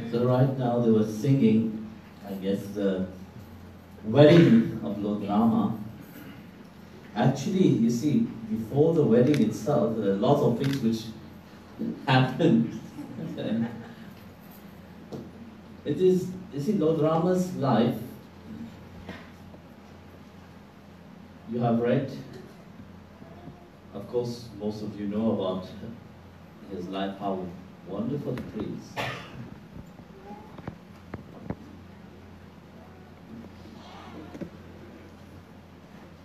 So right now they were singing, I guess, the wedding of Lord Rama. Actually, you see, before the wedding itself, there are lots of things which happened. It is, you see, Lord Rama's life, you have read, of course, most of you know about his life, how wonderful it is.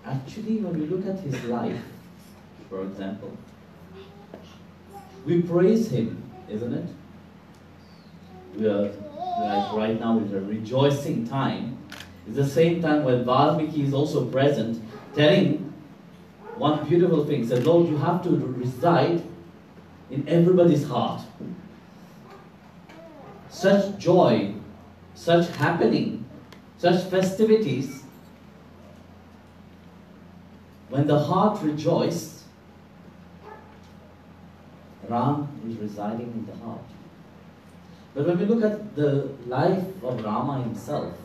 Actually, when we look at his life, for example, we praise him, isn't it? We are, like right now, it's a rejoicing time. It's the same time when Valmiki is also present, telling one beautiful thing, said, Lord, you have to reside in everybody's heart. Such joy, such happening, such festivities, when the heart rejoices, Ram is residing in the heart. But when we look at the life of Rama himself,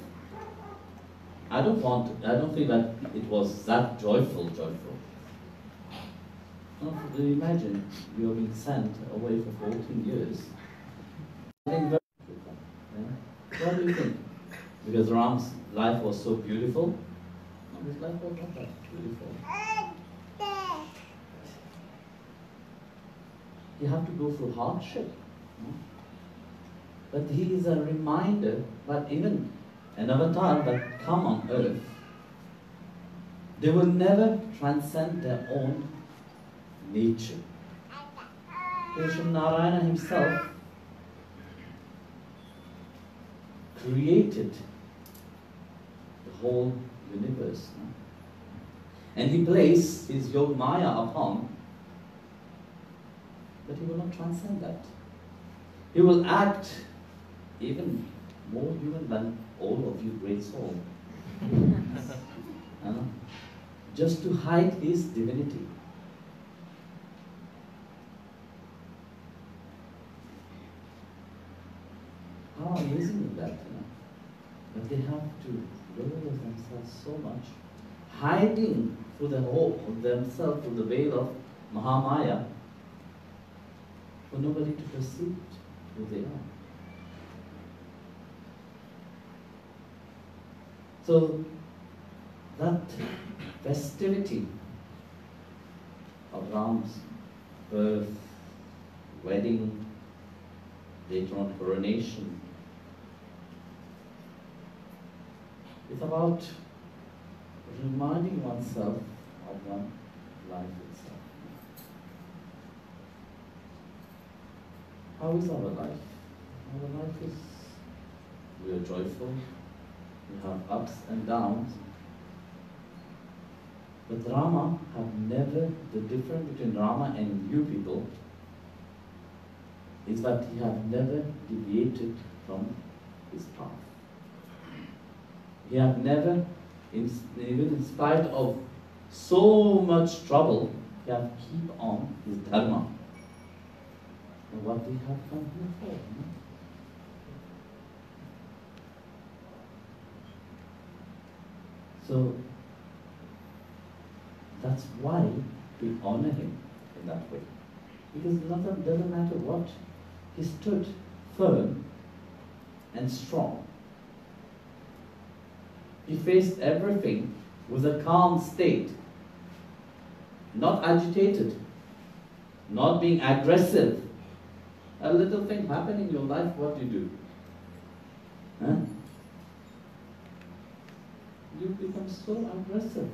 I don't think that it was that joyful. Now, imagine you are being sent away for 14 years. What do you think? Because Ram's life was so beautiful? No, his life was not that beautiful. You have to go through hardship. But he is a reminder that even an avatar that come on earth, they will never transcend their own nature. Vishwananda himself created the whole universe. And he placed his Yog Maya upon, but he will not transcend that. He will act even more human than all of you great souls. Just to hide his divinity. How amazing is that? But they have to lower themselves so much, hiding through the whole of themselves through the veil of Mahamaya, for nobody to perceive who they are. So that festivity of Ram's birth, wedding, later on coronation, is about reminding oneself of one life itself. How is our life? Our life is, we are joyful, we have ups and downs. But Rama have never, the difference between Rama and you people is that he have never deviated from his path. He have never, even in spite of so much trouble, he have keep on his dharma. And what we have come here for. So that's why we honor him in that way. Because it doesn't matter what, he stood firm and strong. He faced everything with a calm state, not agitated, not being aggressive. A little thing happen in your life, what do you do? Huh? You become so aggressive.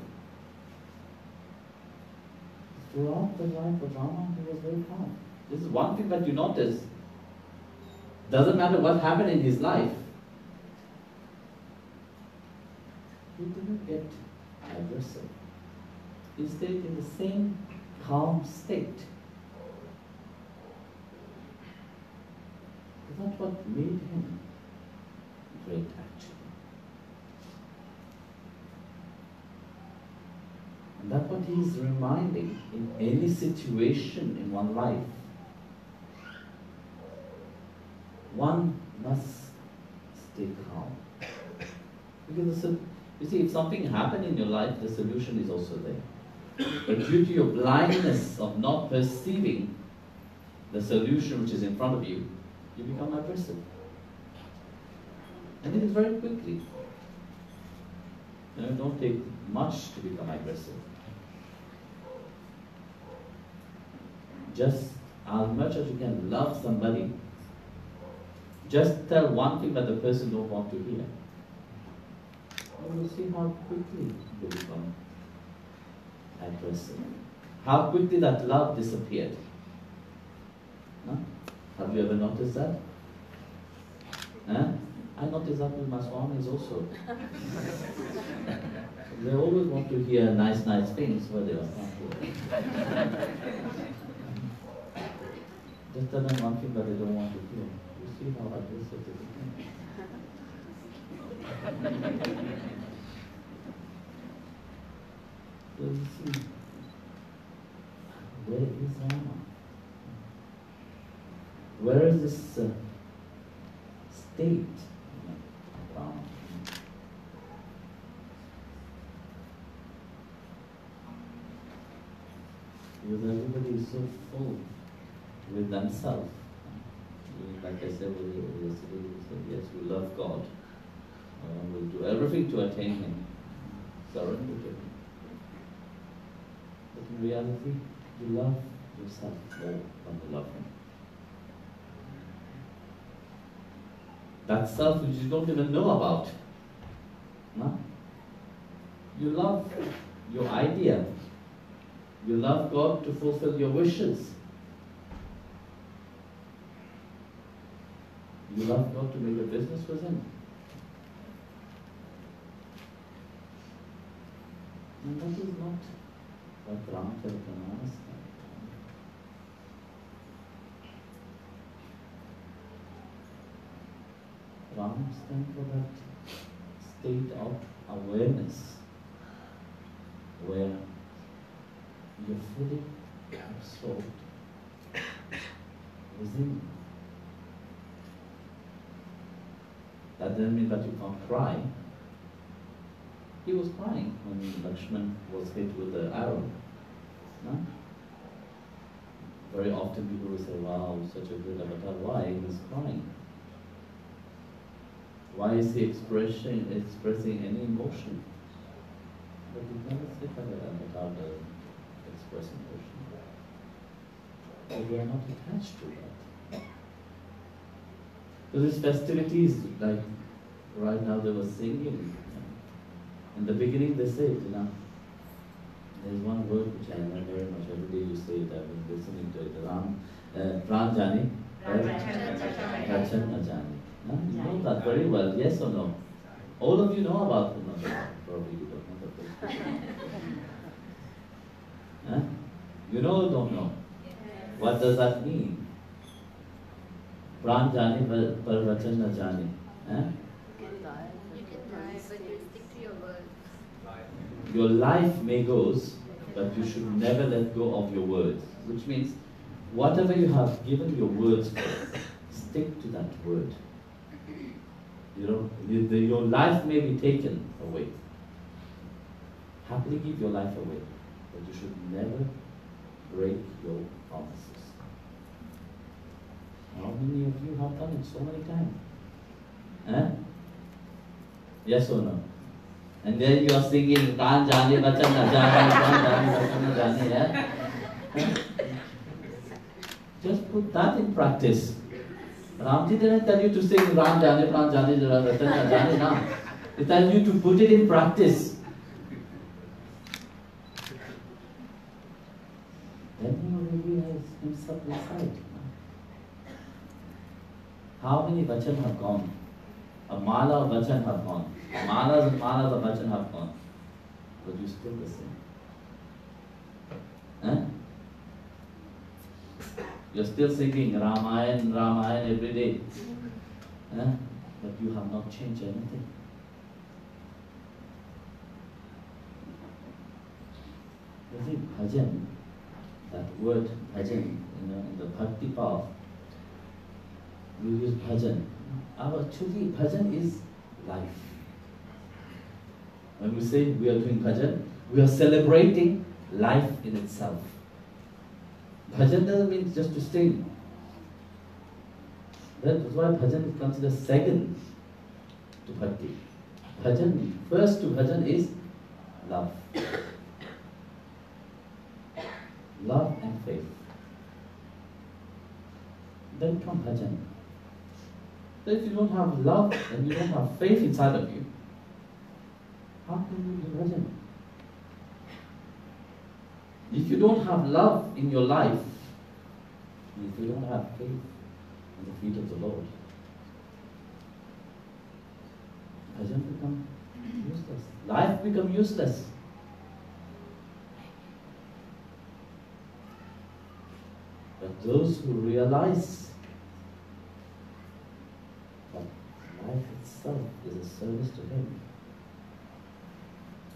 Throughout the life of Rama, he was very calm. This is one thing that you notice. Doesn't matter what happened in his life. He didn't get aggressive. He stayed in the same calm state. That's what made him great, actually. And that's what he is reminding in any situation in one life. one must stay calm. Because you see, if something happened in your life, the solution is also there. But due to your blindness of not perceiving the solution which is in front of you, you become aggressive. And it is very quickly. It don't take much to become aggressive. Just as much as you can love somebody, just tell one thing that the person don't want to hear. You will see how quickly you become aggressive. How quickly that love disappeared. Huh? Have you ever noticed that? Huh? I noticed that with my swamis also. They always want to hear nice things where they are not. Just tell them one thing that they don't want to hear. You see how aggressive they become. So you see, where is Rama? Where is this state of Rama? Because everybody is so full with themselves. Like I said yesterday, we said, yes, we love God. We'll do everything to attain Him. Surrender to Him. But in reality, you love yourself more than you love Him. That self which you don't even know about. No? You love your idea. You love God to fulfill your wishes. You love God to make a business with Him. And that is not what Ramacharita is. Ram stands for that state of awareness where you're fully absorbed within. That doesn't mean that you can't cry. He was crying when Lakshman was hit with the arrow. No? Very often people will say, wow, such a great avatar. Why? He was crying. Why is he expressing any emotion? But you never say that an avatar doesn't express emotion. But we are not attached to that. So these festivities, like right now they were singing. In the beginning they said, there's one word which I learned very much. Every day you say it, I've been listening to it. Pran Jani, Rachan na Jani. You know that very well, yes or no? All of you know about Purnamada. Probably you don't know that. You know or don't know? What does that mean? Pran Jani, par Rachan na Jani. You can die, but you stick to your word. Your life may goes, but you should never let go of your words. Which means, whatever you have given your words for, stick to that word. Your life may be taken away. Happily give your life away, but you should never break your promises. How many of you have done it so many times? Yes or no? And then you are singing, Pran Jani, Bachan na Jani, Pran Jani, Bachan na Jani. Just put that in practice. Ramji didn't tell you to sing Ram Jani, Pran Jani, Bachan na Jani, no. He tells you to put it in practice. Then he will realize himself inside. How many Bachan have gone? A mala of Bachan have gone. Malas and malas of Bachan have gone. But you still the same. You're still singing Ramayana every day. But you have not changed anything. You see, bhajan, that word bhajan, in the bhakti path, we use bhajan. Actually, bhajan is life. When we say we are doing bhajan, we are celebrating life in itself. Bhajan doesn't mean just to sing. That is why bhajan is considered second to bhakti. Bhajan, first to bhajan is love. Love and faith. Then come bhajan. So if you don't have love and you don't have faith inside of you, how can you do bhajan? If you don't have love in your life, if you don't have faith in the feet of the Lord, bhajan becomes useless. Life becomes useless. But those who realize that life itself is a service to Him,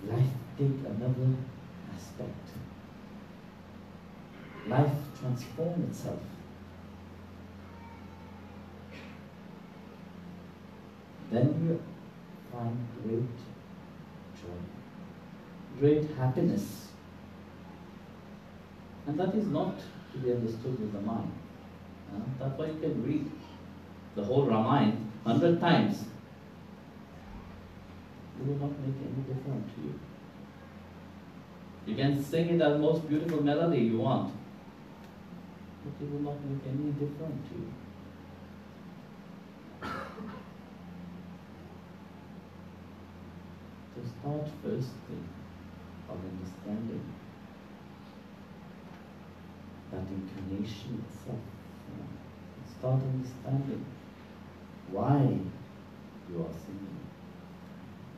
life takes another aspect. Life transforms itself. Then you find great joy, great happiness. And that is not to be understood with the mind. That's why you can read the whole Ramayana 100 times. It will not make any difference to you. You can sing it as the most beautiful melody you want, but it will not make any difference to you. So start firstly of understanding that incarnation itself. Start understanding why you are singing.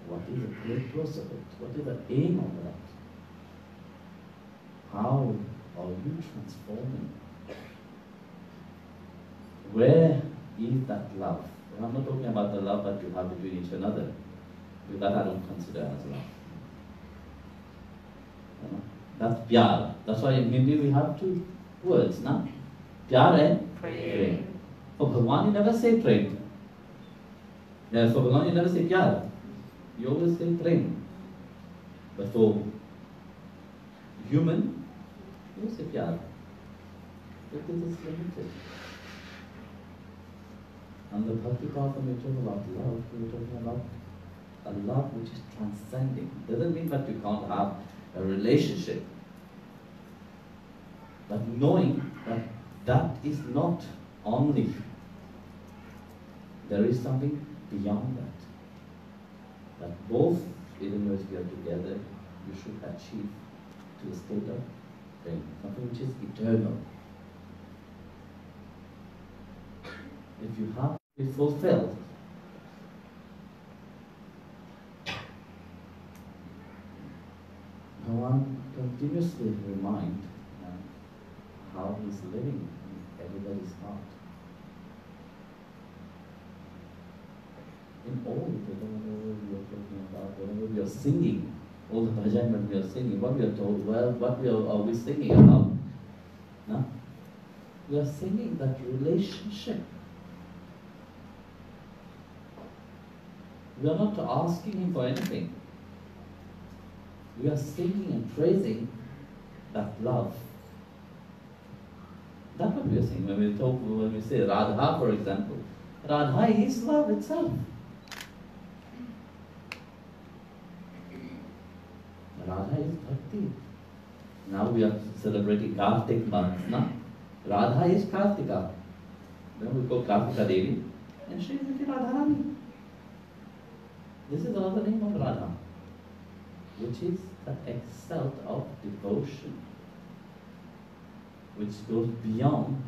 What is the purpose of it? What is the aim of that? How are you transforming? Where is that love? And I'm not talking about the love that you have between each another, because that I don't consider as love. That's pyar. That's why in Hindi we have two words, na? Pyar and prem. For Bhagwan you never say prem. Yeah, for Bhagwan you never say pyar. You always say prem. But for human, you say pyar. It is limited. And the bhakti path, when we talk about love, we're talking about a love which is transcending. Doesn't mean that you can't have a relationship, but knowing that that is not only, there is something beyond that. That both, even if you are together, you should achieve to the state of being, something which is eternal. If you have to be fulfilled, Bhagavan continuously reminds how he is living in everybody's heart. In all, whatever we are talking about, whatever we are singing, all the bhajan when we are singing, what we are told, well, what are we singing about? No? We are singing that relationship. We are not asking him for anything. We are singing and praising that love. That's what we are saying when we say Radha, for example. Radha is love itself. Radha is bhakti. Now we are celebrating Kartik month, na? Radha is Kartika. Then we call Kartika Devi, and she is the Radharani. This is another name of Radha, which is the excel of devotion, which goes beyond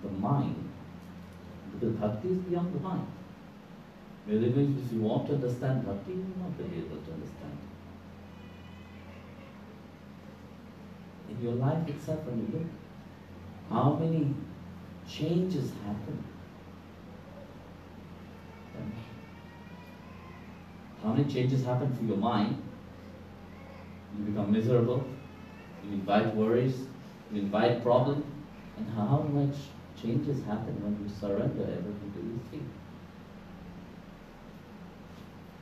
the mind. Because bhakti is beyond the mind. If you want to understand bhakti, you will not be able to understand. In your life itself, when you look, how many changes happen? How many changes happen for your mind? You become miserable, you invite worries, you invite problems, and how much Changes happen when we surrender everything to His feet.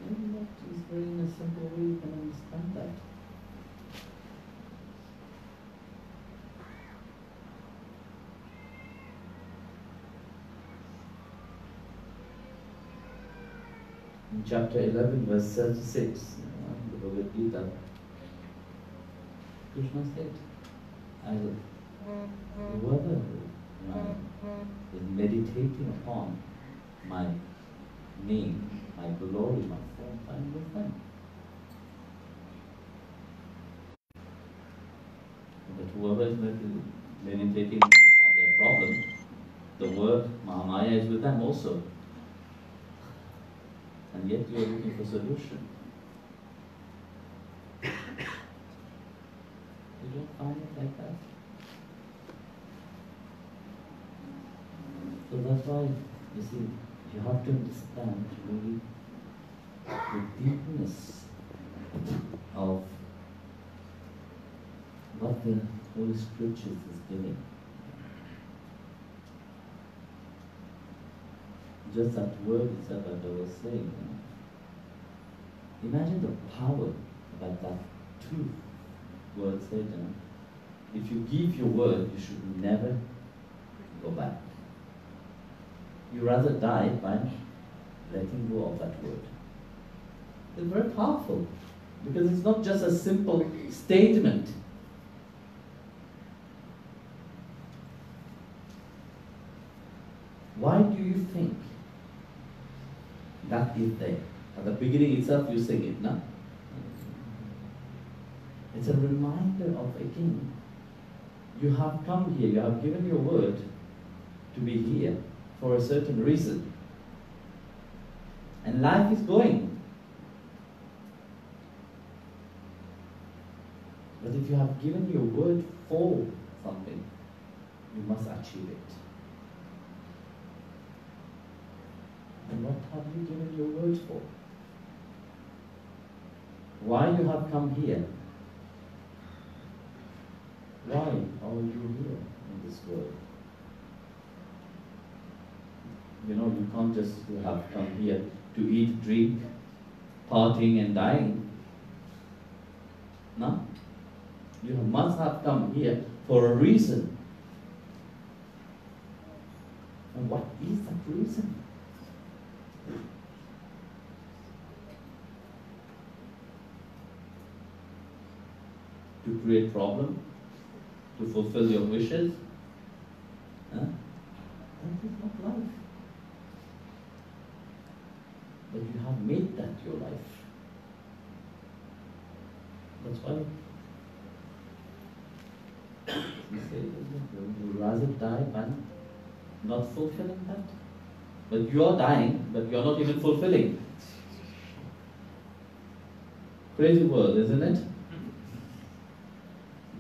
And that is very in a simple way you can understand that. In chapter 11, verse 36, the Bhagavad Gita, Krishna said, whoever is meditating upon my name, my glory, my form, I am with them. But whoever is meditating on their problem, the word Mahamaya is with them also. And yet you are looking for solution. You don't find it like that. So that's why, you see, you have to understand really the deepness of what the Holy Scriptures is giving. Just that word itself, as I was saying, imagine the power that that two words said. If you give your word, you should never go back. You rather die by letting go of that word. It's very powerful because it's not just a simple statement. Why do you think that is there? At the beginning itself you sing it, no? It's a reminder of, again, you have come here, you have given your word to be here for a certain reason. And life is going. But if you have given your word for something, you must achieve it. And what have you given your word for? Why you have come here? Why are you here in this world? You know, you can't just have come here to eat, drink, partying and dying. No? You must have come here for a reason. And what is that reason? To create problem? To fulfill your wishes? Huh? That is not life. But you have made that your life. That's why you say you rather die than not fulfilling that. But you are dying, but you are not even fulfilling. Crazy world, isn't it?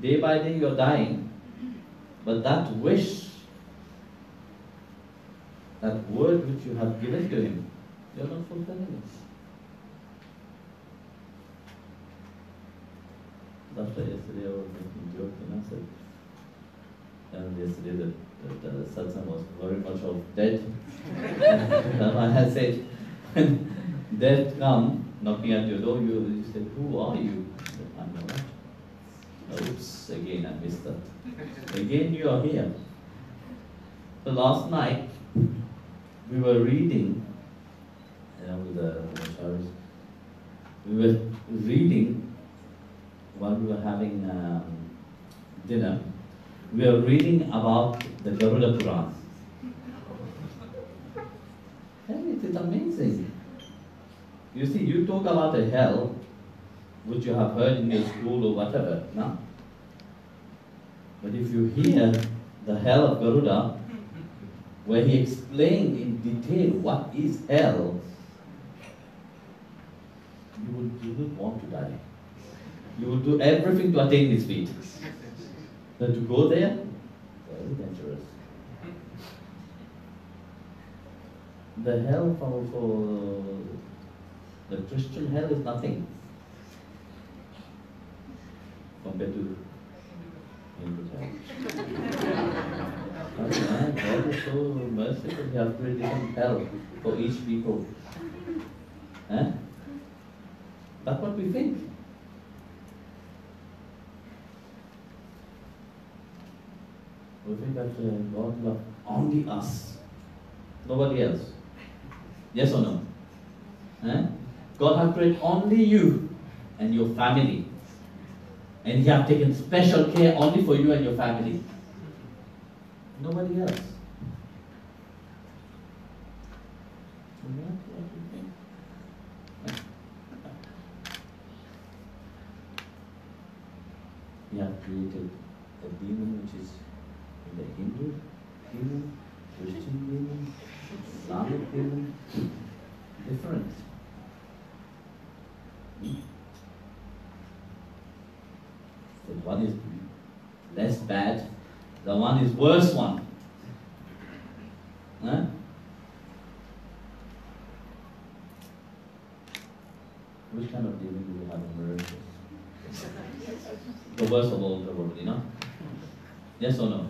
Day by day you are dying, but that wish, that word which you have given to Him, you are not fulfilling it. That's why yesterday I was making a joke, I said, and yesterday the Satsang was very much of dead. And I said, when death come knocking at your door, you say, who are you? I said, I'm not. Oops, again I missed that. Again you are here. So last night, we were reading, with the Acharyas, we were reading while we were having dinner, we were reading about the Garuda Purana. And it is amazing. You see, you talk about a hell, which you have heard in your school or whatever, no? But if you hear the hell of Garuda, where he explained in detail what is hell, you would want to die. You will do everything to attain his feet. But to go there, very dangerous. The hell for the Christian hell is nothing compared to Hindu hell. God so merciful, He has created different hell for each people. Eh? That's what we think. We think that God loves only us, nobody else. Yes or no? Eh? God has created only you and your family. And He has taken special care only for you and your family. Nobody else. He has created a demon which is in the Hindu demon, Christian demon, Islamic demon, different. The one is less bad, the one is worse one. Huh? Which kind of demon do we have in Maurícias? The worst of all, probably, no? Yes or no?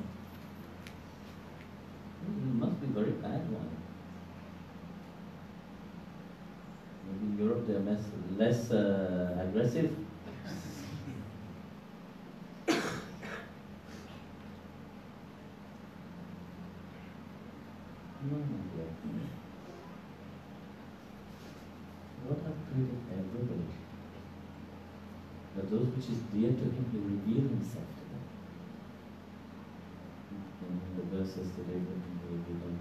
It must be a very bad one. Maybe in Europe they are less aggressive. No, God has created everybody. But those which is dear to Him, He reveals Himself to them. In the verses today, we don't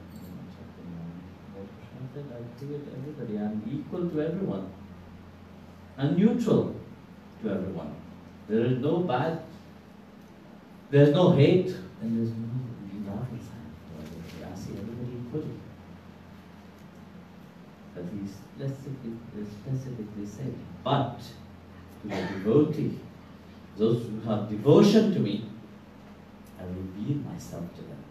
check them out. But Krishna said, I create everybody. I am equal to everyone. I'm neutral to everyone. There is no bad, there is no hate, and there is no love inside. I see everybody equally. But He specifically said, but to the devotee, those who have devotion to me, I reveal myself to them.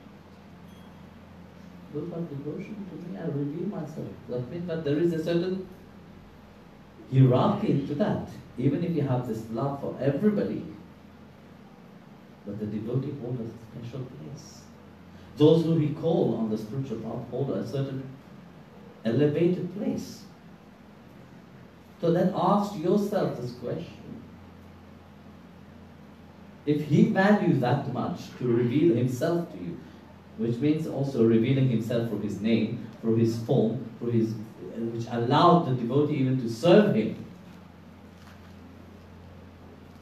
Those who have devotion to me, I reveal myself. That means that there is a certain hierarchy to that. Even if you have this love for everybody, but the devotee holds a special place. Those who we call on the spiritual path hold a certain elevated place. So then ask yourself this question. If He values that much to reveal Himself to you, which means also revealing Himself through His name, through His form, through His, which allowed the devotee even to serve Him,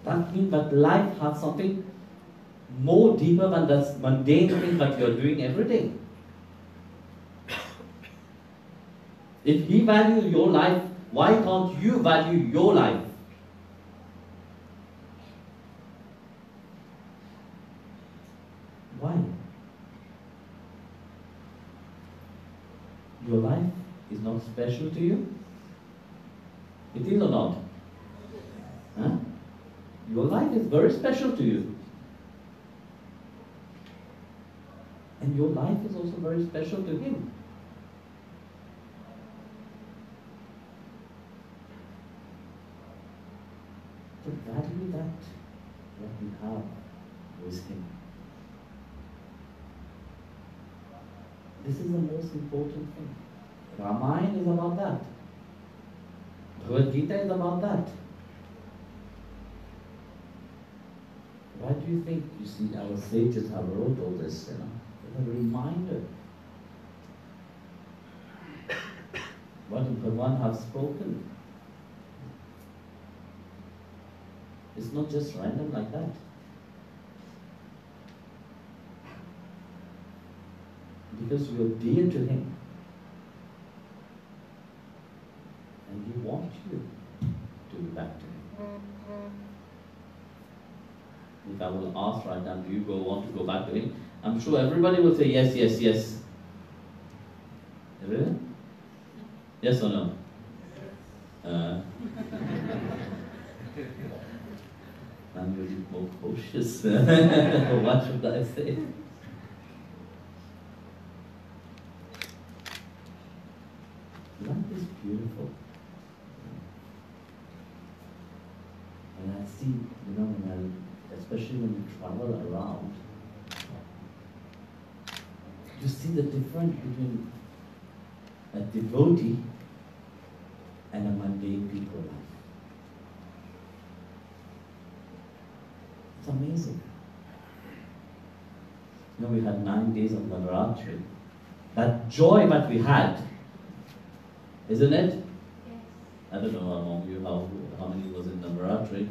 that means that life has something more deeper than that mundane thing that you are doing every day. If He values your life, why can't you value your life? Why? Your life is not special to you? It is or not? Huh? Your life is very special to you. And your life is also very special to Him. To value that, what we have with Him. This is the most important thing. Ramayana is about that. Bhagavad Gita is about that. Why do you think, you see, our sages have wrote all this, you know? It's a reminder. What Bhagavan has spoken. It's not just random like that. Because you are dear to Him. And He wants you to be back to Him. If I will ask right now, do you want to go back to Him? I'm sure everybody will say yes, yes, yes. Really? Yes or no? I'm really more cautious. What should I say? Life is beautiful. And I see, you know, especially when you travel around, you see the difference between a devotee and a mundane people life. It's amazing. You know, we had 9 days of Navaratri. That joy that we had, isn't it? Yes. I don't know among you how many was in Navaratri.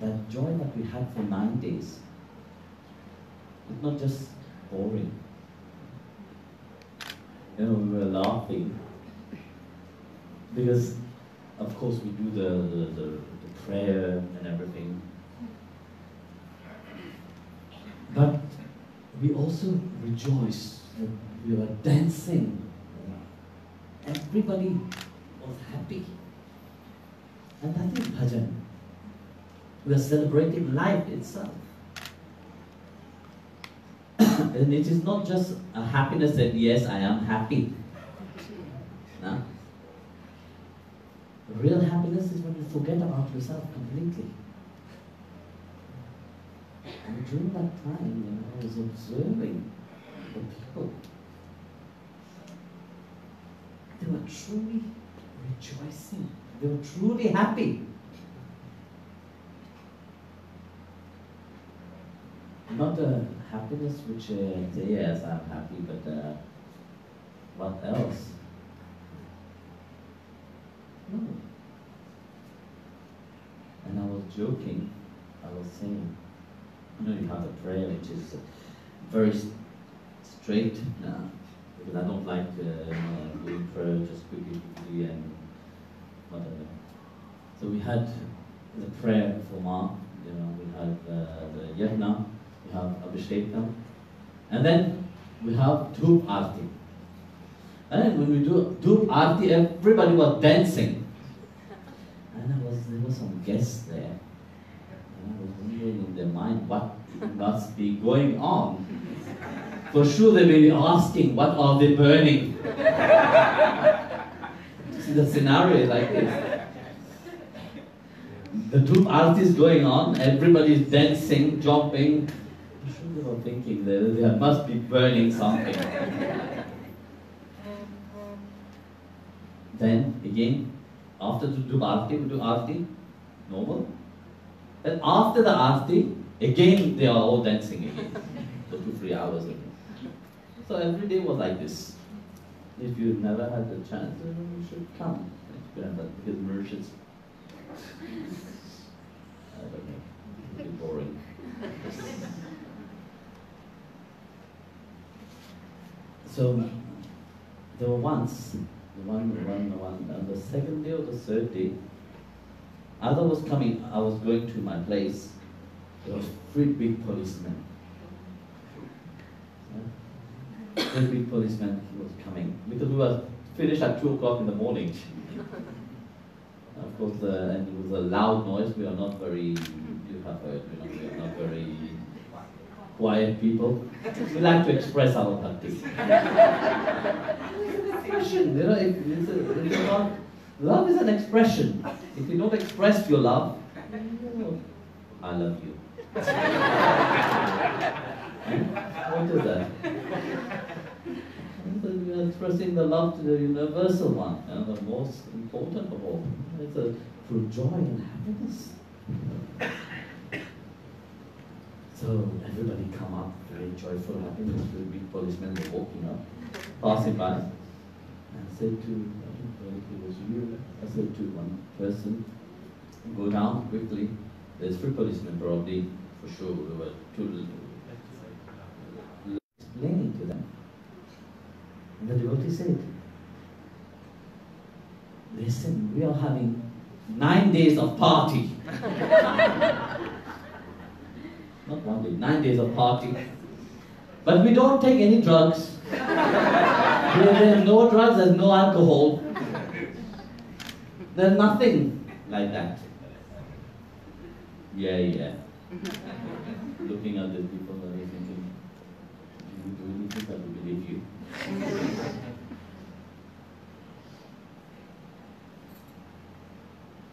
That joy that we had for 9 days, it's not just boring. You know, we were laughing because, of course, we do the prayer and everything. But we also rejoice. We were dancing. Everybody was happy. And that is bhajan. We are celebrating life itself. And it is not just a happiness that, yes, I am happy. No? The real happiness is when you forget about yourself completely. And during that time, you know, I was observing the people. They were truly rejoicing. They were truly happy. Not a happiness which say, yes, I'm happy, but what else? No. And I was joking, I was saying, you know, you have a prayer which is very straight, because I don't like doing prayer just quickly and whatever. So we had the prayer for Ma, you know, we had the yajna, we have abhishekam, and then we have Dhoop Aarti. And then when we do Dhoop Aarti, everybody was dancing. And there were some guests there. And I was wondering in their mind what must be going on. For sure they will be asking, what are they burning? See, the scenario is like this. The Dhoop Aarti is going on, everybody is dancing, jumping. I'm sure they were thinking they must be burning something. Then again, after the Dhoop Aarti, we do Aarti, normal. Then after the Aarti, again they are all dancing again. For 2-3 hours again. So every day was like this. If you never had the chance, then you should come. Because Maurícias, I don't know, it's really boring. So there were once, on the second day or the third day, as I was coming, I was going to my place, there was 3 big policemen. Three big policemen was coming, because we were finished at 2 o'clock in the morning. Of course, and it was a loud noise. We are not very, you have heard, you know, we are not very quiet people. We like to express our bhakti. Expression, you know, love is an expression. If you don't express your love, I love you. What is that? We are expressing the love to the universal one, and the most important of all. It's through joy and happiness. So everybody come up, very joyful, happiness. The big policemen were walking up, passing by, and I said to, I don't know if it was you, I said to one person, go down quickly. There's 3 policemen probably, for sure. There were 2 explaining to them. And the devotee said, listen, we are having 9 days of party. Not 1 day, 9 days of party. But we don't take any drugs. There's no drugs, there's no alcohol. There's nothing like that. Yeah. Looking at the people and thinking, do you really think I will believe you?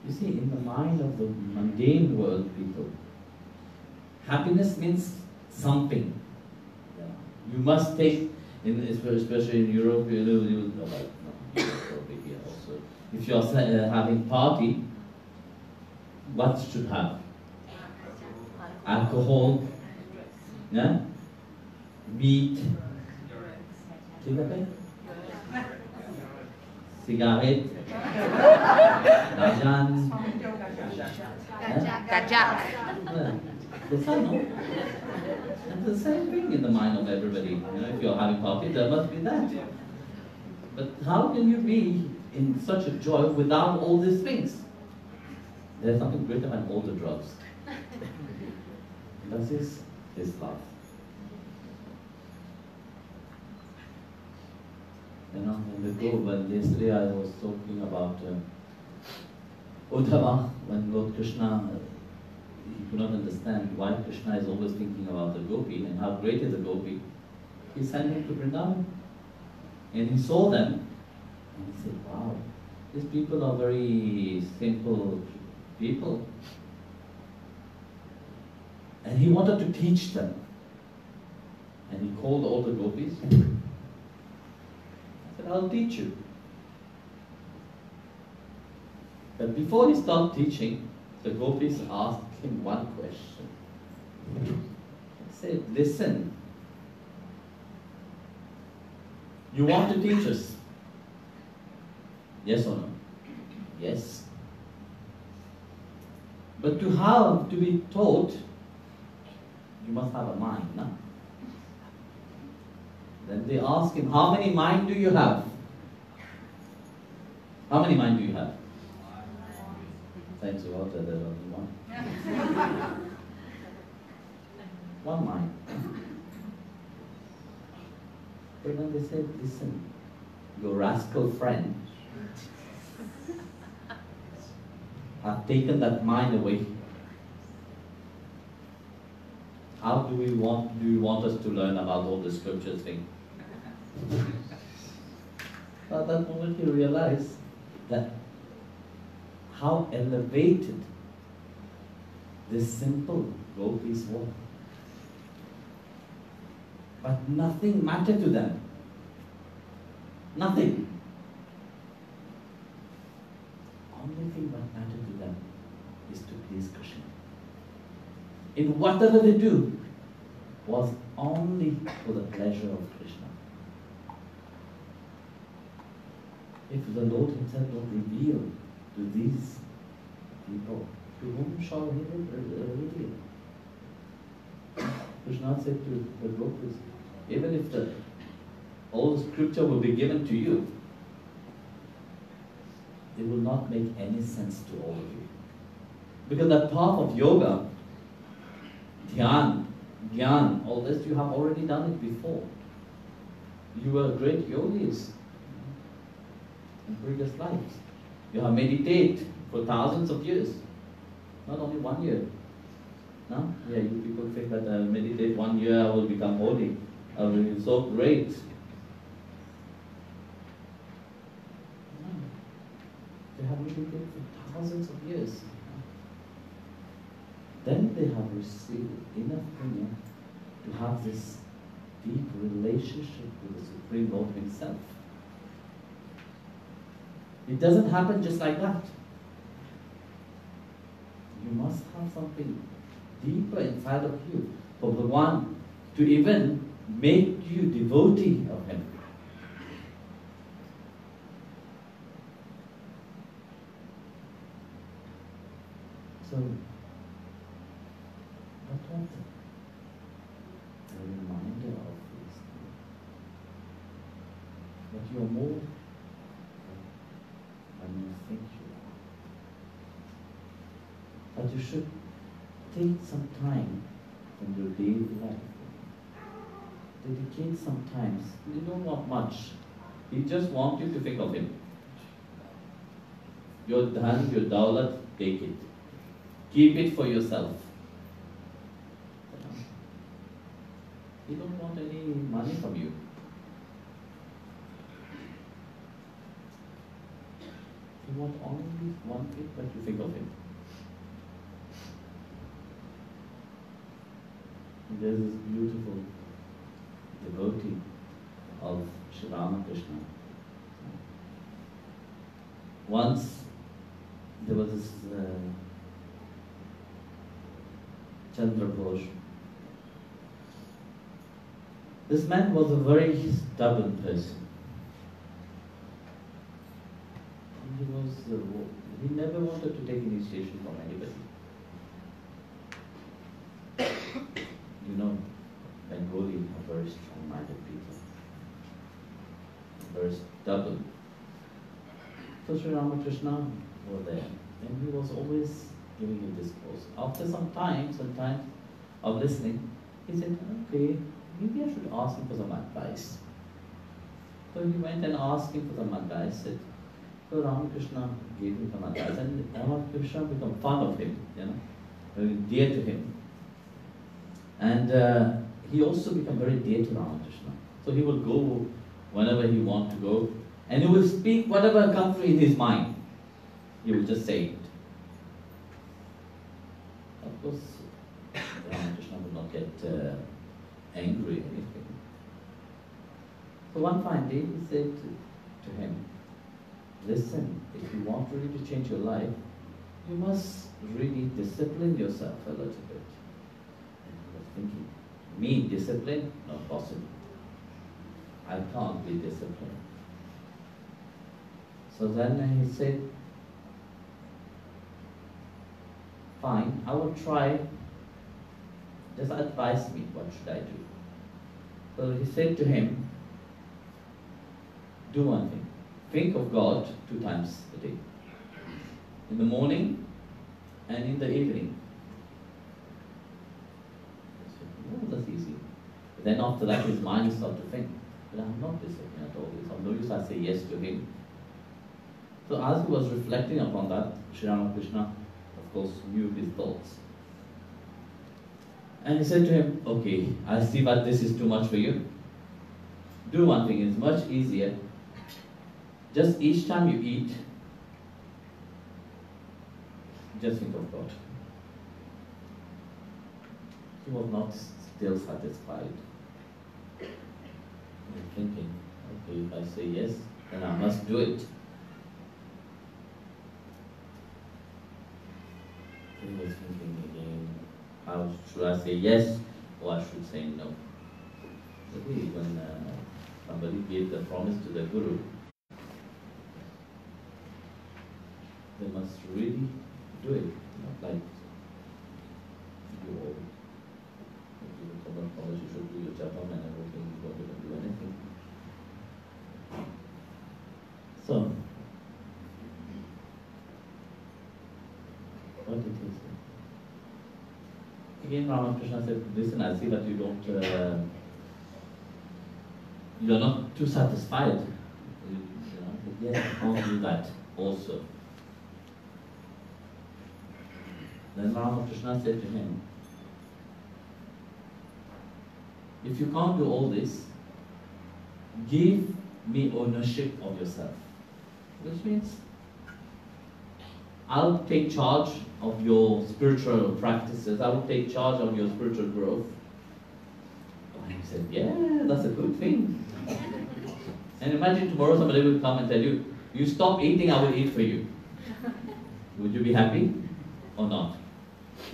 You see, in the mind of the mundane world people, Happiness means something. Yeah. You must take, especially in Europe, you know, like, no, Europe, here also. If you are having party, what should have? Alcohol, yeah? Meat, cigarette, dajan, Gajak. the same, no? And the same thing in the mind of everybody. You know, if you're having party, there must be that. But how can you be in such a joy without all these things? There's nothing greater than all the drugs. That is his love. You know, when yesterday I was talking about Uddhava, when Lord Krishna, he could not understand why Krishna is always thinking about the gopi and how great is the gopi. He sent him to Vrindavan. And he saw them, and he said, wow, these people are very simple people. And he wanted to teach them. And he called all the gopis. I said, I'll teach you. But before he started teaching, the gopis asked him one question. He said, listen, you want to teach us? Yes or no? Yes. But to be taught, you must have a mind, no? Then they ask him, how many mind do you have? How many mind do you have? Thanks a lot, there's only one. One mind. But then they said, listen, your rascal friend have taken that mind away. How do you want us to learn about all the scriptures thing? At that moment you realize that how elevated this simple gopis were. But nothing mattered to them. Nothing. Only thing that mattered to them is to please Krishna. In whatever they do was only for the pleasure of Krishna. If the Lord himself don't reveal to these people, to whom shall he reveal? Krishna said to the gopis, even if all the scripture will be given to you, it will not make any sense to all of you. Because that path of yoga, dhyan, gyan, all this, you have already done it before. You were great yogis in previous lives. You have meditated for thousands of years, not only 1 year. No? Yeah, you people think that I meditate 1 year, I will become holy. I will be so great. No. They have meditated for thousands of years. Then they have received enough punya to have this deep relationship with the Supreme Lord himself. It doesn't happen just like that. You must have something deeper inside of you for Bhagavan to even make you devotee of him. So, what was a reminder of this? That you are more than you think you are. But you should take some time from your daily life. Dedicate some time. You don't want much. He just wants you to think of him. Your dhan, your dawlat, take it. Keep it for yourself. He don't want any money from you. He wants only one thing, that you think of him. There's this beautiful devotee of Sri Ramakrishna. Once there was this Chandra Ghosh. This man was a very stubborn person. He never wanted to take initiation from anybody. You know, Bengali are very strong-minded people, very stubborn. So Sri Ramakrishna was there, and he was always giving a discourse. After some time of listening, he said, okay, maybe I should ask him for some advice. So he went and asked him for some advice. So Ramakrishna gave him some advice, and Ramakrishna became fond of him, very dear to him. And he also became very dear to Ramakrishna. So he will go whenever he wants to go, and he will speak whatever comes in his mind. He will just say it. Of course, Ramakrishna would not get angry or anything. So one fine day he said to him, listen, if you want really to change your life, you must really discipline yourself a little bit. And he was thinking, me discipline? Not possible. I can't be disciplined. So then he said, fine, I will try. Just advise me, what should I do? So he said to him, do one thing. Think of God 2 times a day. In the morning and in the evening. He said, oh, that's easy. But then after that his mind started to think, but I'm not disciplined at all. It's of no use I say yes to him. So as he was reflecting upon that, Sri Ramakrishna, of course, knew his thoughts. And he said to him, okay, I see that this is too much for you. Do one thing, it's much easier. Just each time you eat, just think of God. He was not still satisfied. He was thinking, okay, if I say yes, then I must do it. He was thinking again, how should I say yes or I should say no? Maybe when somebody gave the promise to the Guru, they must really do it, not like you all. If you someone promise you should do your japa and everything, you don't even do anything. So, what did he say? Again, Ramakrishna said, listen, I see that you don't, you are not too satisfied. Yes, I can't do that also. Then Ramakrishna said to him, if you can't do all this, give me ownership of yourself. Which means, I'll take charge of your spiritual practices, I will take charge of your spiritual growth. And he said, yeah, that's a good thing. And imagine tomorrow somebody will come and tell you, you stop eating, I will eat for you. Would you be happy or not?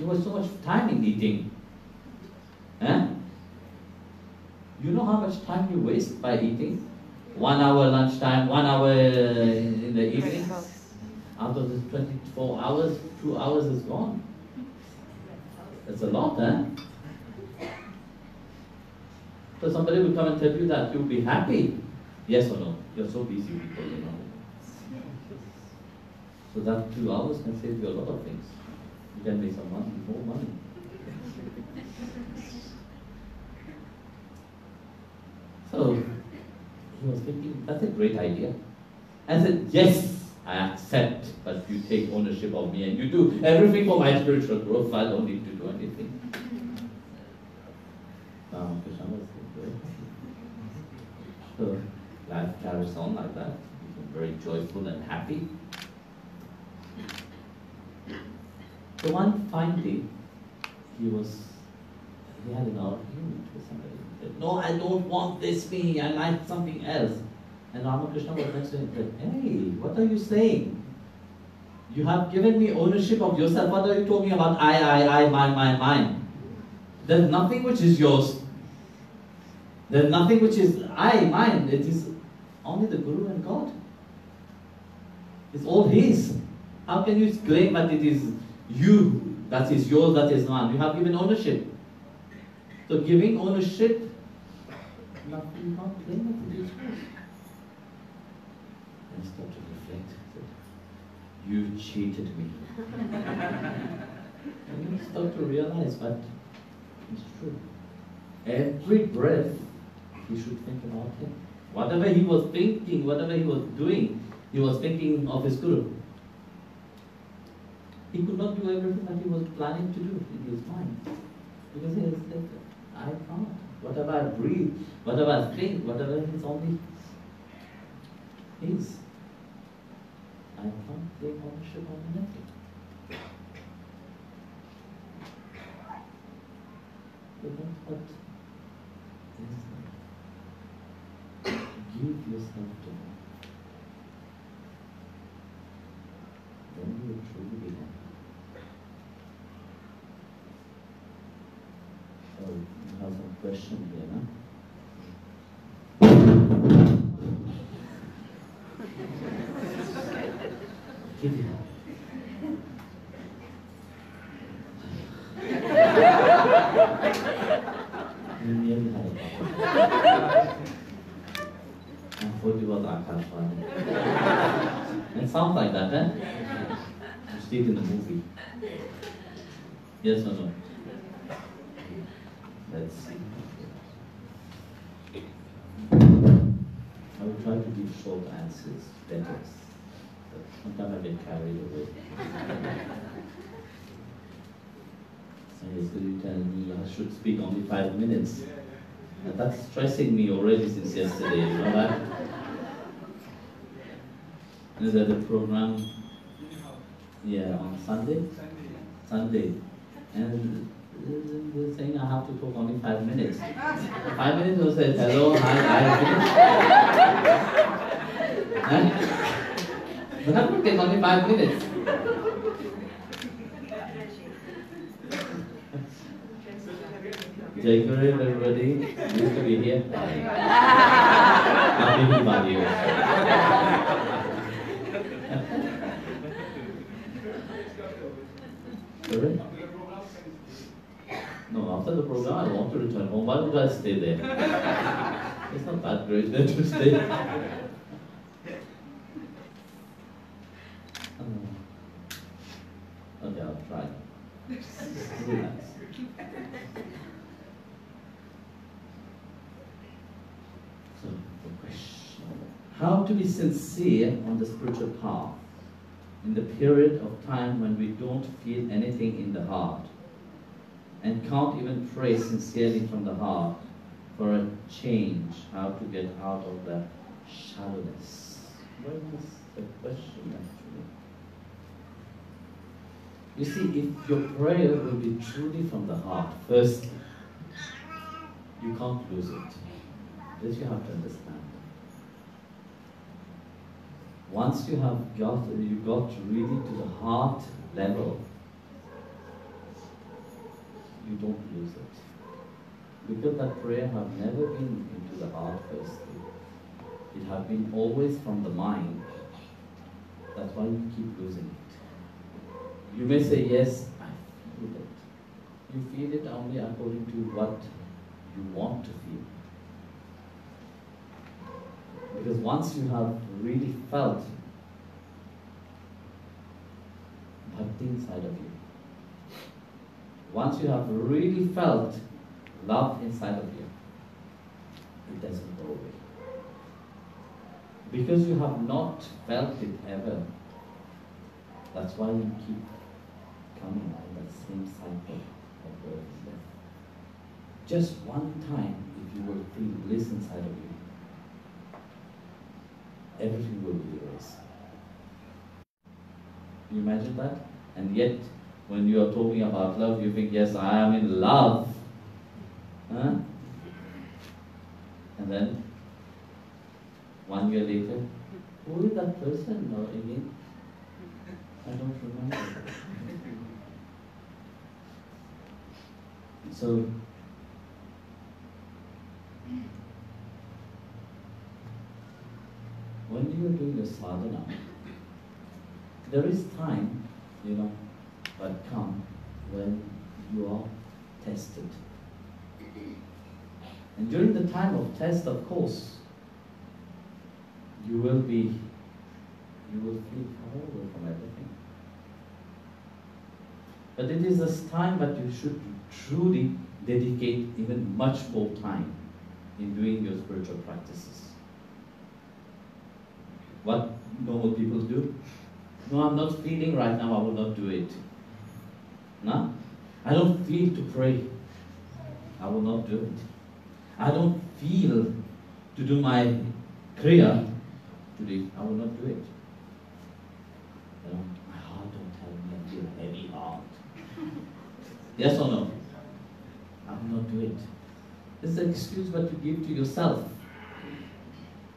You waste so much time in eating. Eh? You know how much time you waste by eating? 1 hour lunchtime, 1 hour in the evening. Out of the 24 hours, 2 hours is gone. That's a lot, eh? So somebody will come and tell you that, you'll be happy. Yes or no? You're so busy people, So that 2 hours can save you a lot of things. You can make some money, more money. So he was thinking, that's a great idea. I said, yes, I accept, but you take ownership of me and you do everything for my spiritual growth, so I don't need to do anything. Krishna was great. So life carries on like that, became very joyful and happy. So one fine day, he was He had an argument with somebody. He said, no, I don't want this me, I like something else. And Ramakrishna was next to him and said, hey, what are you saying? You have given me ownership of yourself. What are you talking about? I, mine. There's nothing which is yours. There's nothing which is mine. It is only the Guru and God. It's all His. How can you claim that it is you, that is yours, that is mine? You have given ownership. So giving ownership, you can't claim that it is yours. And stop to reflect. You cheated me. And you start to realize that it's true. Every breath, he should think about him. Whatever he was thinking, whatever he was doing, he was thinking of his Guru. He could not do everything that he was planning to do in his mind. Because he has said, I can't. Whatever I breathe, whatever I think, whatever is only his. I can't take ownership of anything. So that's what is like. Give yourself to him. Then you will truly be happy. So you have some question here, no? Give it. You nearly had a problem. I thought it was Akashvani. It sounds like that, eh? You see it in the movie. Yes or no? Let's see. I will try to give short answers, better. Sometimes I get carried away. So you tell me I should speak only 5 minutes. And that's stressing me already since yesterday, you know that? Is that the program? Yeah, on Sunday? Sunday. And they're saying I have to talk only 5 minutes. 5 minutes will say, hello, hi, finished. But that would take only 5 minutes. Jai Guru, everybody. Used to be here. Happy Diwali. Sorry? No, after the program, I want to return home. Why would I stay there? It's not that great there to stay. Okay, I'll try. Relax. So, the question. How to be sincere on the spiritual path in the period of time when we don't feel anything in the heart and can't even pray sincerely from the heart for a change, how to get out of the shallowness? What is the question actually? You see, if your prayer will be truly from the heart, firstly, you can't lose it. This you have to understand. Once you have got really to the heart level, you don't lose it. Because that prayer have never been into the heart firstly. It have been always from the mind. That's why you keep losing it. You may say, yes, I feel it. You feel it only according to what you want to feel. Because once you have really felt bhakti inside of you, once you have really felt love inside of you, it doesn't go away. Because you have not felt it ever, that's why you keep coming on that same cycle of birth and death. Just one time, if you will feel bliss inside of you, everything will be erased. You imagine that? And yet, when you are talking about love, you think, yes, I am in love. Huh? And then 1 year later, who is that person now again? I don't remember. So, when you are doing your sadhana, there is time, but come when you are tested. And during the time of test, of course, you will feel far away from everything. But it is this time that you should truly dedicate even much more time in doing your spiritual practices. What normal people do? No, I'm not feeling right now, I will not do it. No? I don't feel to pray. I will not do it. I don't feel to do my kriya today. I will not do it. My heart don't tell me, I feel heavy heart. Yes or no? I will not do it. It's an excuse that you give to yourself.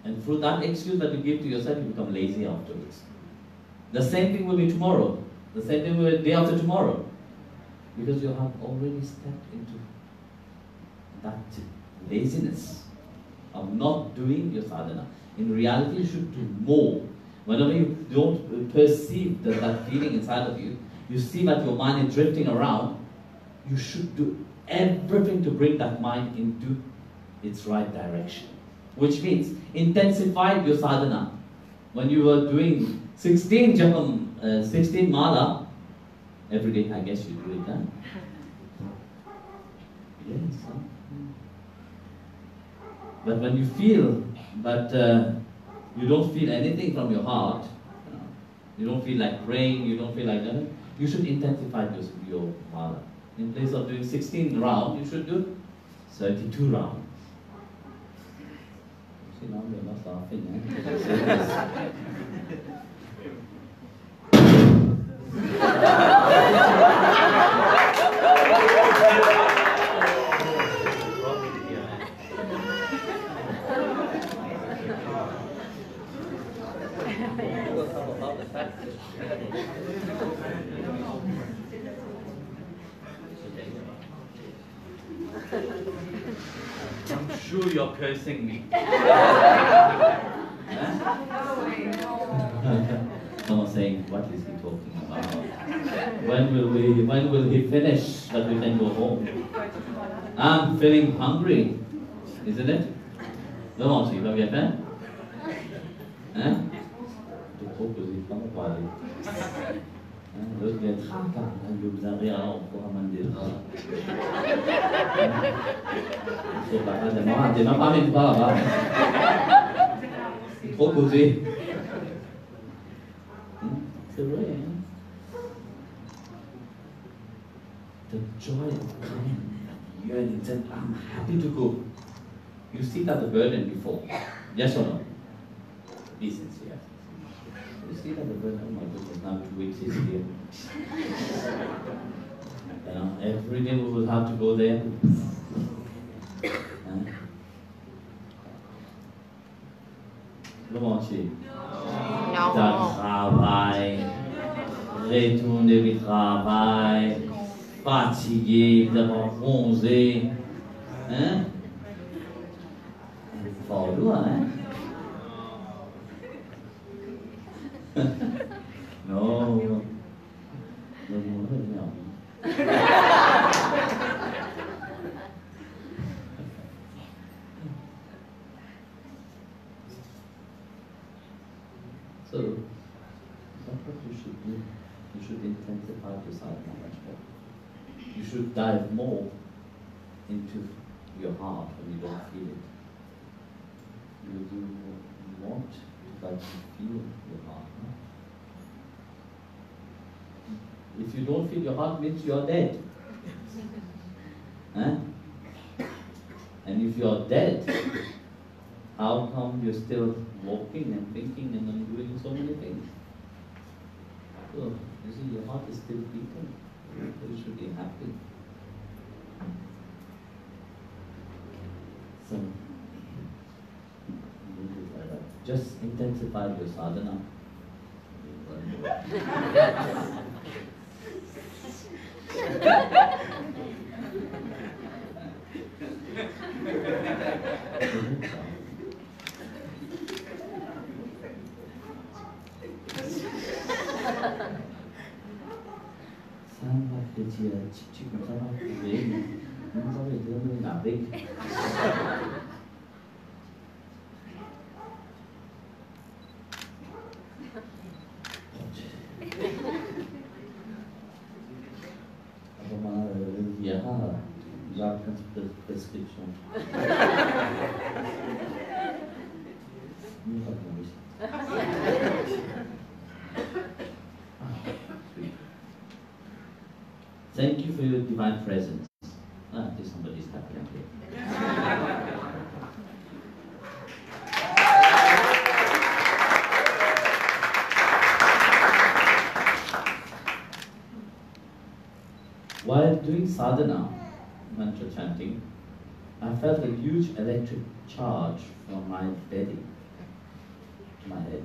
And through that excuse that you give to yourself, you become lazy afterwards. The same thing will be tomorrow. The same thing will be the day after tomorrow. Because you have already stepped into that laziness of not doing your sadhana. In reality, you should do more. Whenever you don't perceive that feeling inside of you, you see that your mind is drifting around, you should do everything to bring that mind into its right direction. Which means intensify your sadhana. When you were doing 16 japam, 16 mala, every day, I guess you do it, huh? Yes. Huh? But when you feel that you don't feel anything from your heart, you don't feel like praying, you don't feel like that, you should intensify your mala. In place of doing 16 rounds, you should do 32 rounds. See, now you're not laughing, eh? I'm sure you're cursing me. Someone saying, what is he talking about? When will he finish that we can go home? I'm feeling hungry, isn't it? Comment tu vas bien faire? Hein? Tu es trop posé, comment parler? L'autre vient de vous en rire, on pourra m'en dire. C'est pas grave, t'es même pas même pas là-bas. C'est trop posé. C'est vrai, hein? The joy of coming, yearning, said, I'm happy to go. You see that the burden before. Yes or no? Be sincere. You see that the burden, oh my goodness, now 2 weeks is here. Every day we will have to go there. Comment tu es? Tu travail, retourner du travail, fatigué, d'avoir bronzé. Hein? Fort loin, hein? Non, non, non. So, that's what you should do. You should intensify your sadhana much more. You should dive more into your heart when you don't feel it. You want to feel your heart. No? If you don't feel your heart, means you are dead. Huh? And if you are dead, how come you're still walking and thinking and doing so many things? So, you see, your heart is still beating. So you should be happy. So, just intensify your sadhana. Prescription. Thank you for your divine presence. Ah, there's somebody's happy up here. While doing sadhana, mantra chanting, I felt a huge electric charge from my belly to my head.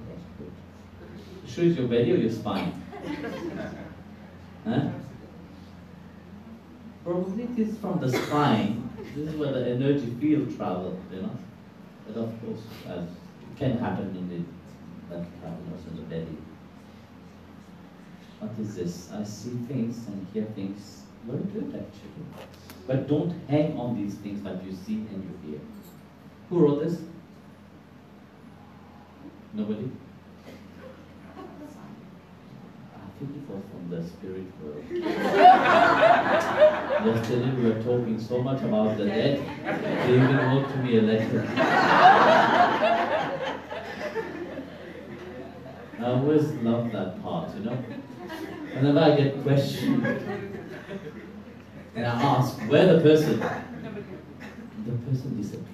That's good. Sure, it's your belly or your spine? Huh? Probably it is from the spine. This is where the energy field travels, you know. But of course, as it can happen in the that happen also in the belly. What is this? I see things and hear things. Very good, actually. But don't hang on these things that you see and you hear. Who wrote this? Nobody? I think it was from the spirit world. Yesterday we were talking so much about the dead, they even wrote to me a letter. I always love that part, you know. Whenever I get questioned, and I ask, where the person disappeared.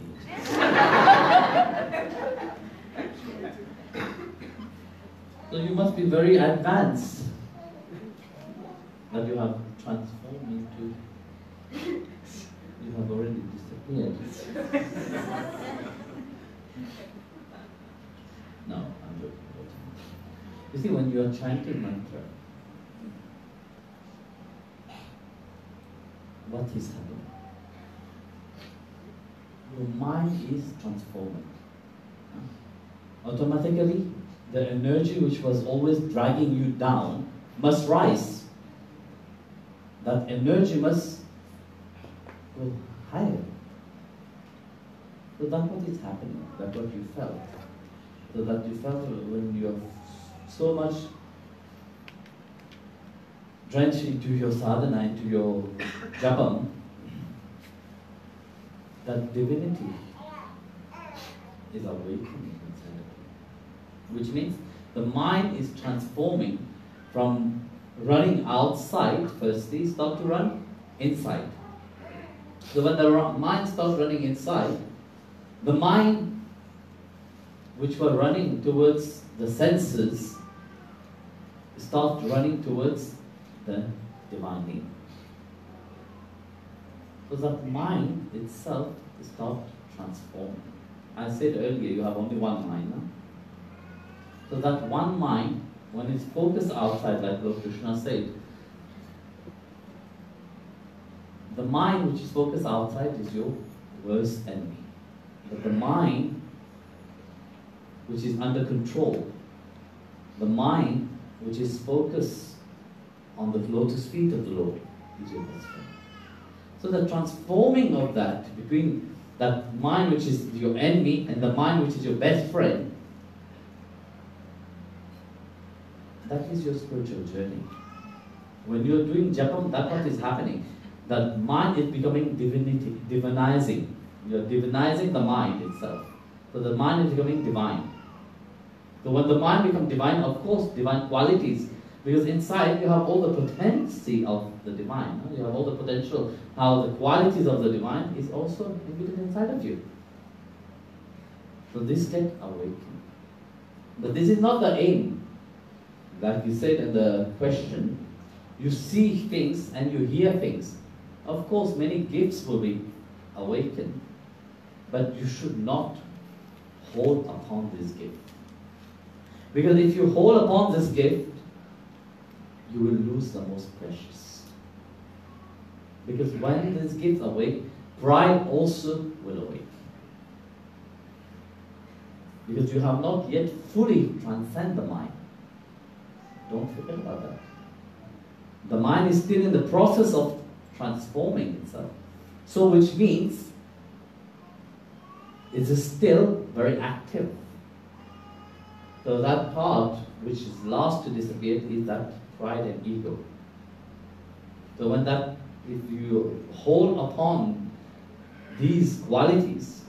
So you must be very advanced that you have transformed into, you have already disappeared. No, I'm joking. You see, when you are chanting mantra, what is happening? Your mind is transforming. Automatically, the energy which was always dragging you down must rise. That energy must go higher. So that's what is happening. That's what you felt. So that you felt when you are so much drenched into your sadhana, into your japam, that divinity is awakening inside of you. Which means the mind is transforming from running outside, firstly, start to run inside. So when the mind starts running inside, the mind which were running towards the senses start running towards the divine being. So that mind itself starts transforming. I said earlier, you have only one mind. No? So that one mind, when it's focused outside, like Lord Krishna said, the mind which is focused outside is your worst enemy. But the mind which is under control, the mind which is focused on the lotus feet of the Lord is your best friend. So the transforming of that between that mind which is your enemy and the mind which is your best friend, that is your spiritual journey. When you are doing japam, that's what is happening. That mind is becoming divinizing. You are divinizing the mind itself. So the mind is becoming divine. So when the mind becomes divine, of course, divine qualities, because inside you have all the potency of the divine. You have all the potential, how the qualities of the divine is also embedded inside of you. So this get awakened. But this is not the aim. Like you said in the question, you see things and you hear things. Of course, many gifts will be awakened. But you should not hold upon this gift. Because if you hold upon this gift, you will lose the most precious. Because when this gift awake, pride also will awake. Because you have not yet fully transcended the mind. Don't forget about that. The mind is still in the process of transforming itself. So which means it is still very active. So that part which is last to disappear is that pride and ego. So when that, if you hold upon these qualities,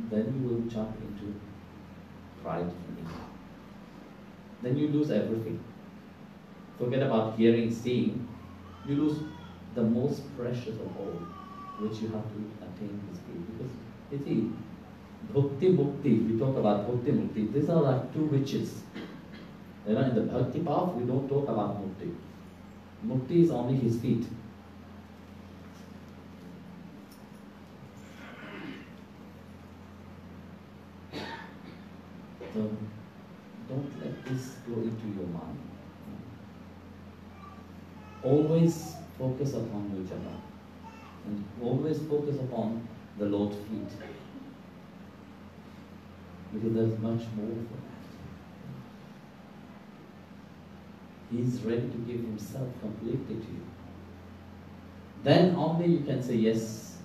then you will jump into pride and ego. Then you lose everything. Forget about hearing, seeing. You lose the most precious of all, which you have to attain this state. Because you see, bhakti mukti, we talk about bhakti mukti, these are like two witches. You know, in the bhakti path, we don't talk about mukti. Mukti is only his feet. So, don't let this go into your mind. Always focus upon your japa. And always focus upon the Lord's feet. Because there's much more for that. He's ready to give himself completely to you. Then only you can say, yes,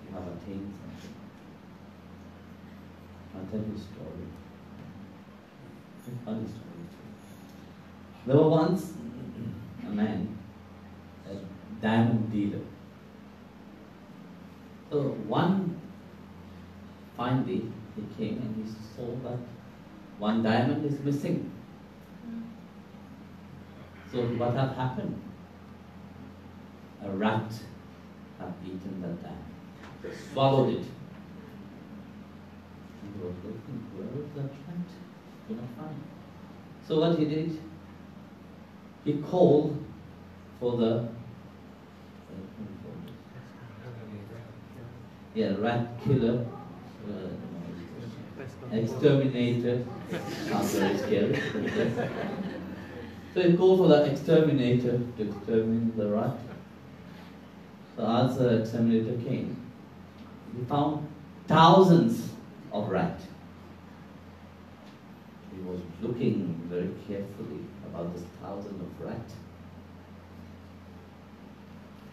you have attained something. I'll tell you a story. A funny story. There was once a man, a diamond dealer. So one fine day, he came and he saw that one diamond is missing. So what had happened? A rat had eaten that diamond, swallowed it. He was looking, where is that rat? Could not find. So what he did, he called for the rat killer, exterminator. Sounds very scary. So he called for the exterminator to exterminate the rat. So as the exterminator came, he found thousands of rats. He was looking very carefully about this thousand of rats.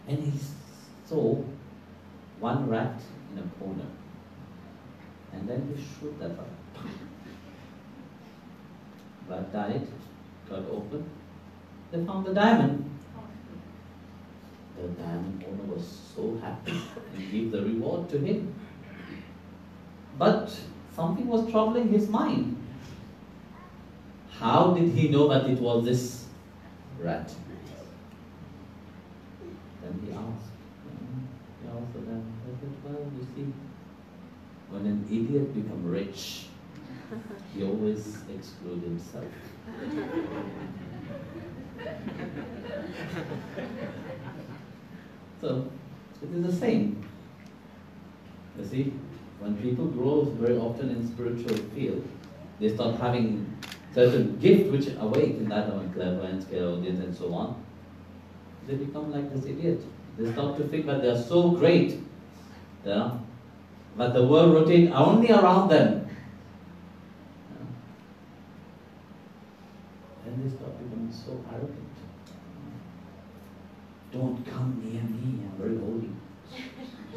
And he saw one rat in a corner. And then he shot that rat. Rat died, got open. They found the diamond. The diamond owner was so happy and gave the reward to him. But something was troubling his mind. How did he know that it was this rat? Then he asked. He asked the diamond. I said, well, you see, when an idiot becomes rich, he always excludes himself. So, it is the same. You see, when people grow very often in spiritual field, they start having certain gift which awake in that one, clairvoyance, clairaudience, and so on. They become like this idiot. They start to think that they are so great, you know, but the world rotates only around them. And they start becoming so arrogant. Don't come near me, I'm very holy.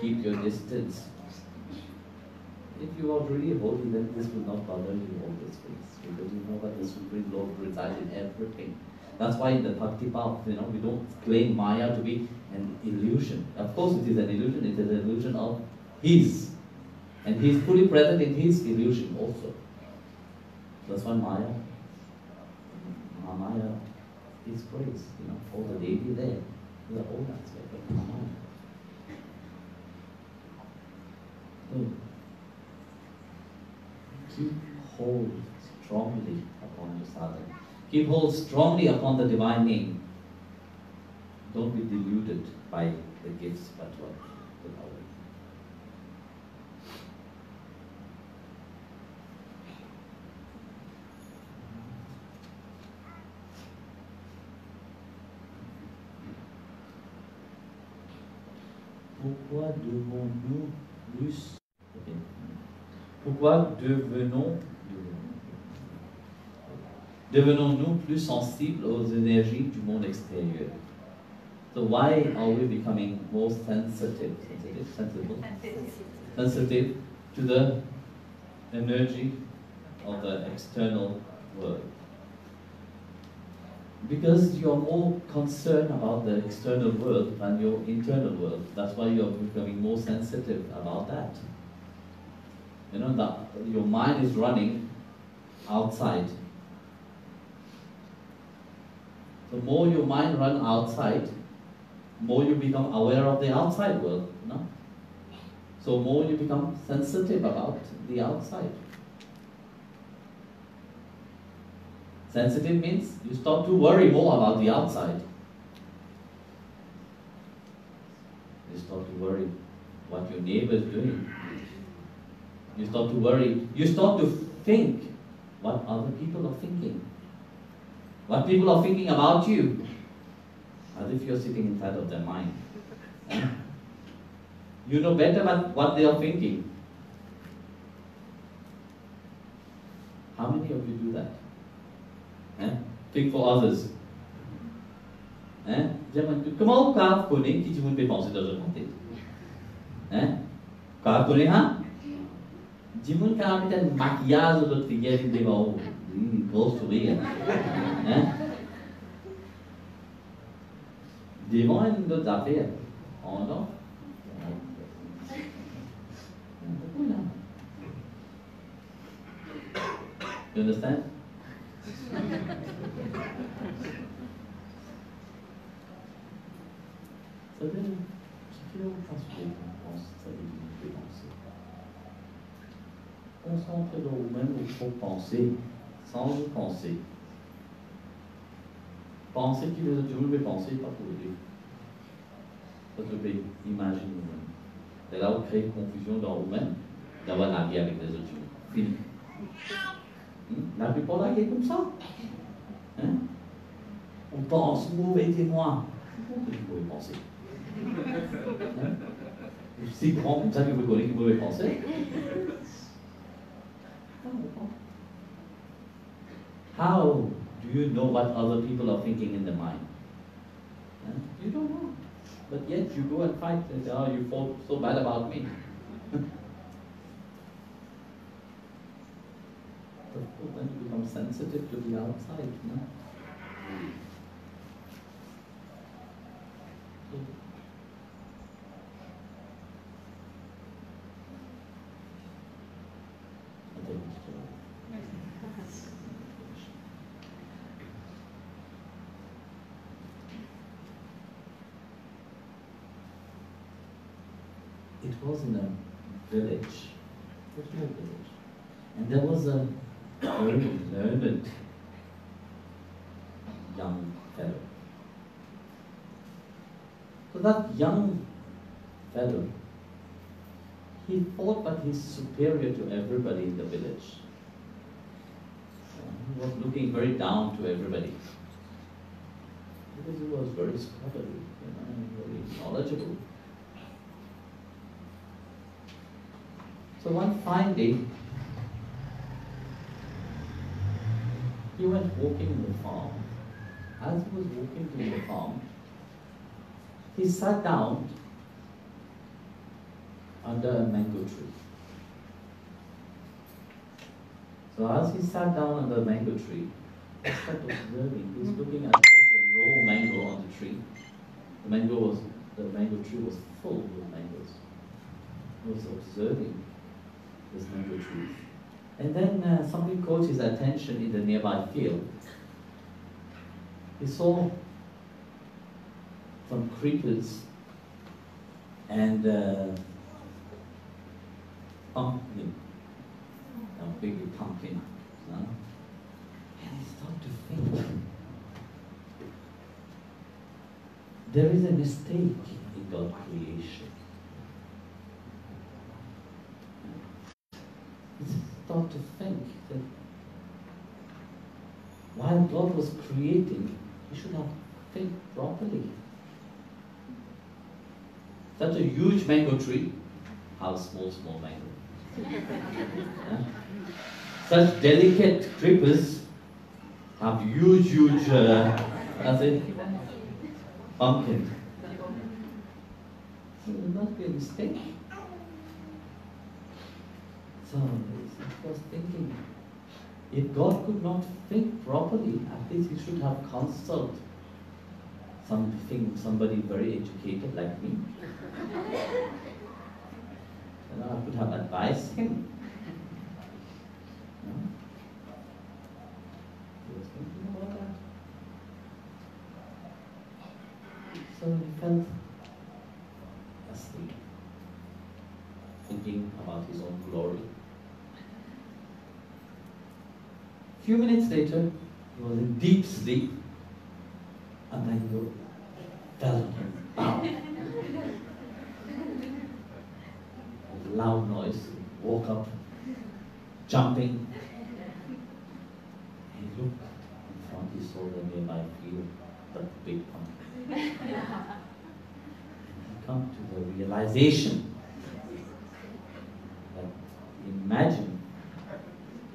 Keep your distance. If you are really holy, then this will not bother you always, because you know that the Supreme Lord resides in everything. That's why in the Bhakti path, you know, we don't claim Maya to be an illusion. Of course it is an illusion, it is an illusion of His. And He is fully present in His illusion also. That's why Maya is praise, you know, all the deity there. The whole aspect of Maya. So, keep hold strongly upon your sadhana. Keep hold strongly upon the divine name. Don't be deluded by the gifts, but what? Pourquoi devons-nous plus... Okay. Pourquoi devenons-nous plus sensibles aux énergies du monde extérieur? So why are we becoming more sensitive to the energy of the external world? Because you are more concerned about the external world than your internal world. That's why you are becoming more sensitive about that. You know that your mind is running outside. The more your mind runs outside, more you become aware of the outside world. You know? So more you become sensitive about the outside. Sensitive means you start to worry more about the outside. You start to worry what your neighbor is doing. You start to worry. You start to think what other people are thinking. What people are thinking about you. As if you're sitting inside of their mind. You know better what they are thinking. How many of you do that? Think for others. Comment vous connaissez qui vous fait penser dans une tête? Quand vous connaissez, hein? Dis-moi quand vous avez un maquillage de votre figure qui démarre. Une grosse sourire. Devant une autre affaire. Oh non? You understand? Ça veut dire qu'il faut ça veut dire penser. Concentrez dans vous-même où il faut penser, sans y penser. Pensez que les autres veulent penser, pas pour aider. Parce que vous pouvez imaginer vous-même. Et là, vous créez confusion dans vous-même, d'avoir nargué avec les autres. Fini. La plupart nargués comme ça. On pense, mauvais témoin. Pourquoi vous pouvez penser? C'est grand comme ça que vous connaissez que vous pouvez penser. How do you know what other people are thinking in their mind? You don't know. But yet you go and fight and say, oh, you felt so bad about me. But then you become sensitive to the outside. No? It was in a village, a small village, and there was a very learned young fellow. So that young fellow, he thought that he's superior to everybody in the village. He was looking very down to everybody. Because he was very scholarly, very knowledgeable. So one fine day, he went walking in the farm. As he was walking through the farm, he sat down under a mango tree. So as he sat down under the mango tree, he started observing. He's looking at all the raw mango on the tree. The mango tree was full with mangoes. He was observing this mango tree. And then something caught his attention in the nearby field. He saw some creepers and pumpkin, a big pumpkin. And he started to think, there is a mistake in God's creation. got to think that while God was creating, He should have think properly. Such a huge mango tree, how small mango. Yeah? Such delicate creepers have huge, that's it, pumpkin. So it must be a mistake. So he was thinking, if God could not think properly, at least He should have consulted somebody very educated like me. And I could have advised him. No? He was thinking about that. So he felt asleep, thinking about his own glory. A few minutes later, he was in deep sleep, and then he fell on him. Bam! A loud noise. He woke up, jumping. He looked in front. He saw the nearby field, the big pumpkin. He come to the realization that imagine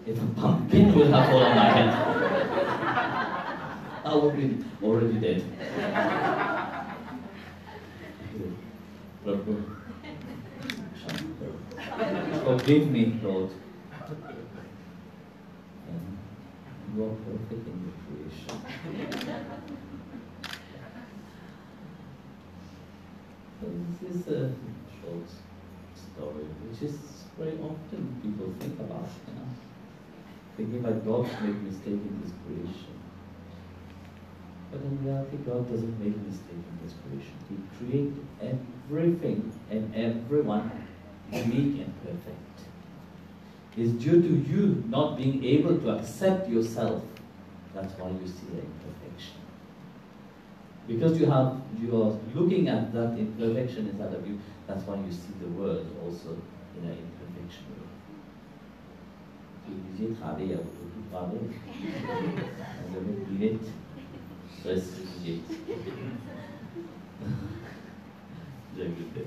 if a pumpkin would have fallen on my head. I would be already dead. Prabhu, forgive me, Lord. And you are perfect in your creation. So this is a short story, which is very often people think about, thinking like God made mistake in this creation. But in reality, God doesn't make mistake in this creation. He created everything and everyone unique and perfect. It's due to you not being able to accept yourself. That's why you see the imperfection. Because you are looking at that imperfection inside of you, that's why you see the world also in an imperfection way. Vous disiez travailler à vous parler. Vous avez oublié. Restitué. J'ai goûté.